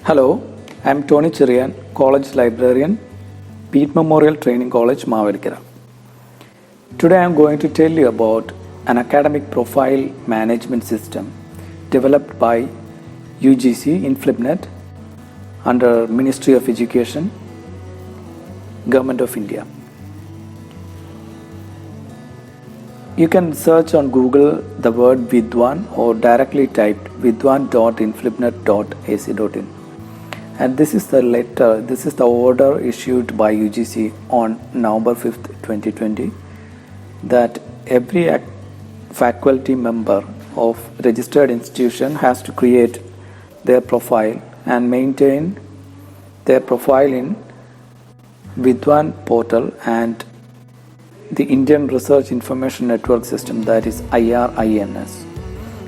Hello, I'm Tony Chirian, College Librarian, Pete Memorial Training College, Mavelikara. Today I'm going to tell you about an academic profile management system developed by UGC INFLIPNET under Ministry of Education, Government of India. You can search on Google the word Vidwan or directly type vidwan.inflipnet.ac.in. And this is the order issued by UGC on November 5th, 2020, that every faculty member of registered institution has to create their profile and maintain their profile in Vidwan portal and the Indian Research Information Network System, that is IRINS.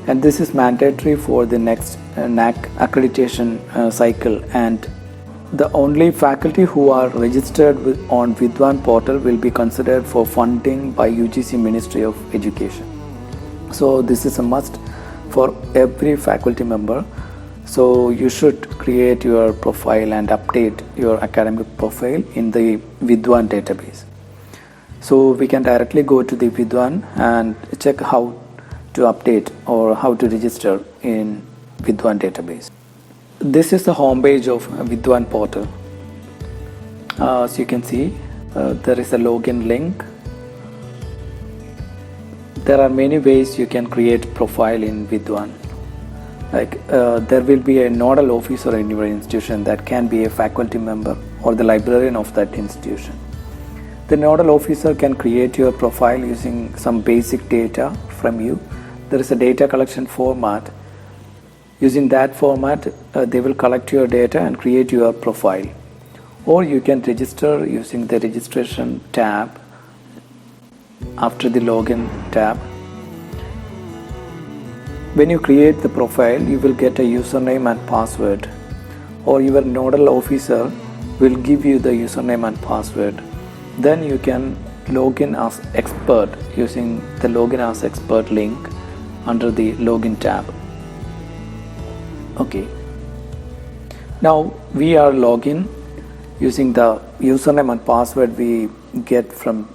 And this is mandatory for the next NAC accreditation cycle, and the only faculty who are registered on Vidwan portal will be considered for funding by UGC Ministry of Education. So this is a must for every faculty member. So you should create your profile and update your academic profile in the Vidwan database. So we can directly go to the Vidwan and check how to update or how to register in Vidwan database. This is the home page of Vidwan portal. As you can see, there is a login link. There are many ways you can create profile in Vidwan. There will be a nodal officer in your institution that can be a faculty member or the librarian of that institution. The nodal officer can create your profile using some basic data from you. There is a data collection format. Using that format, they will collect your data and create your profile. Or you can register using the registration tab after the login tab. When you create the profile, you will get a username and password, or your nodal officer will give you the username and password. Then you can log in as expert using the login as expert link under the login tab. Okay. Now we are login using the username and password we got from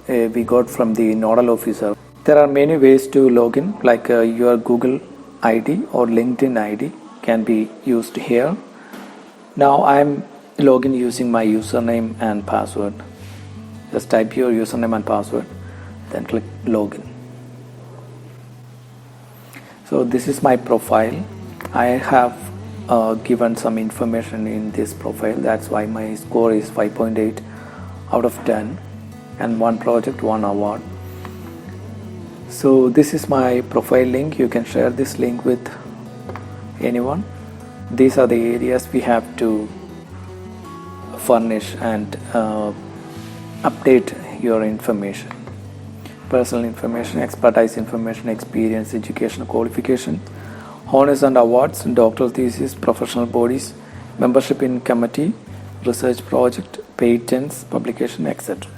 the nodal officer. There are many ways to log in, like your Google ID or LinkedIn ID can be used here. Now I am login using my username and password. Just type your username and password, then click login. So this is my profile. I have given some information in this profile. That's why my score is 5.8 out of 10 and one project, one award. So this is my profile link. You can share this link with anyone. These are the areas we have to furnish and update your information: personal information, expertise information, experience, educational qualification, honors and awards, doctoral thesis, professional bodies, membership in committee, research project, patents, publication, etc.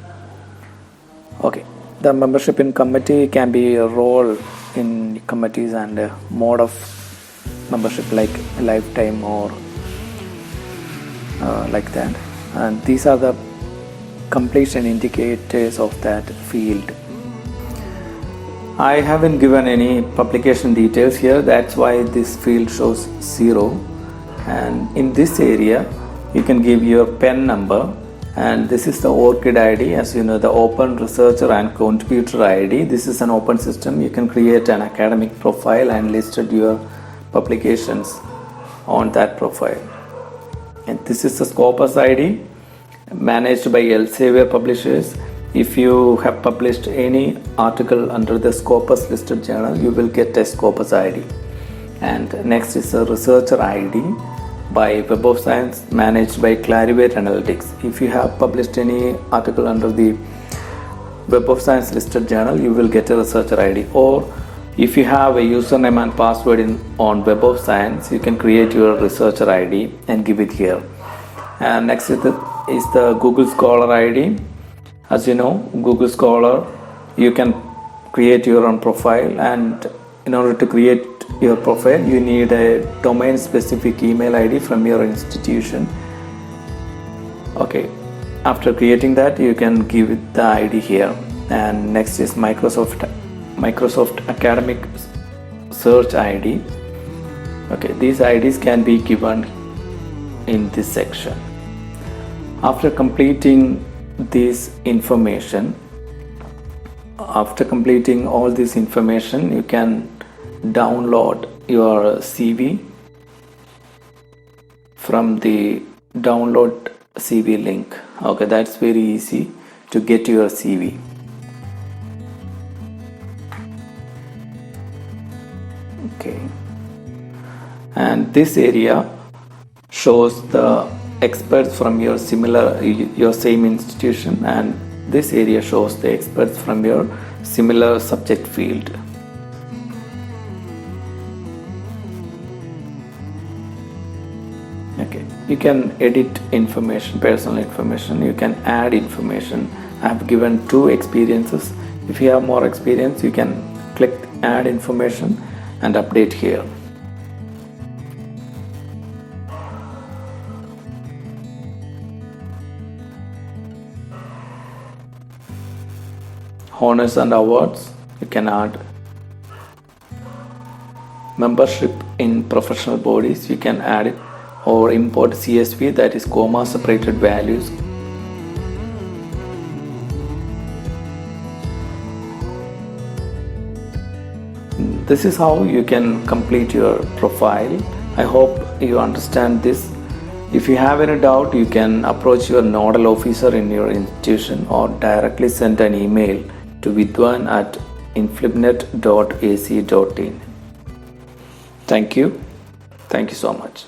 Okay, the membership in committee can be a role in committees and a mode of membership like lifetime or like that. And these are the completion indicators of that field. I haven't given any publication details here, that's why this field shows 0. And in this area you can give your PEN number, and this is the ORCID ID, as you know, the Open Researcher and Contributor ID. This is an open system. You can create an academic profile and listed your publications on that profile. And this is the Scopus ID, managed by Elsevier Publishers. If you have published any article under the Scopus listed journal, you will get a Scopus ID. And next is a Researcher ID by Web of Science, managed by Clarivate Analytics. If you have published any article under the Web of Science listed journal, you will get a Researcher ID. Or if you have a username and password on Web of Science, you can create your Researcher ID and give it here. And next is the Google Scholar ID. As you know, Google Scholar, you can create your own profile, and in order to create your profile, you need a domain specific email ID from your institution. Okay, after creating that, you can give it the ID here. And next is Microsoft Academic Search ID. Okay, these IDs can be given in this section. After completing this information, after completing all this information, you can download your CV from the download CV link. Okay, that's very easy to get your CV. Okay, and this area shows the experts from your same institution, and this area shows the experts from your similar subject field. Okay, you can edit information, personal information, you can add information. I have given 2 experiences. If you have more experience, you can click add information and update here. Honors and awards, you can add. Membership in professional bodies, you can add it, or import CSV, that is comma separated values. This is how you can complete your profile. I hope you understand this. If you have any doubt, you can approach your nodal officer in your institution or directly send an email to vidwan@inflibnet.ac.in. Thank you so much.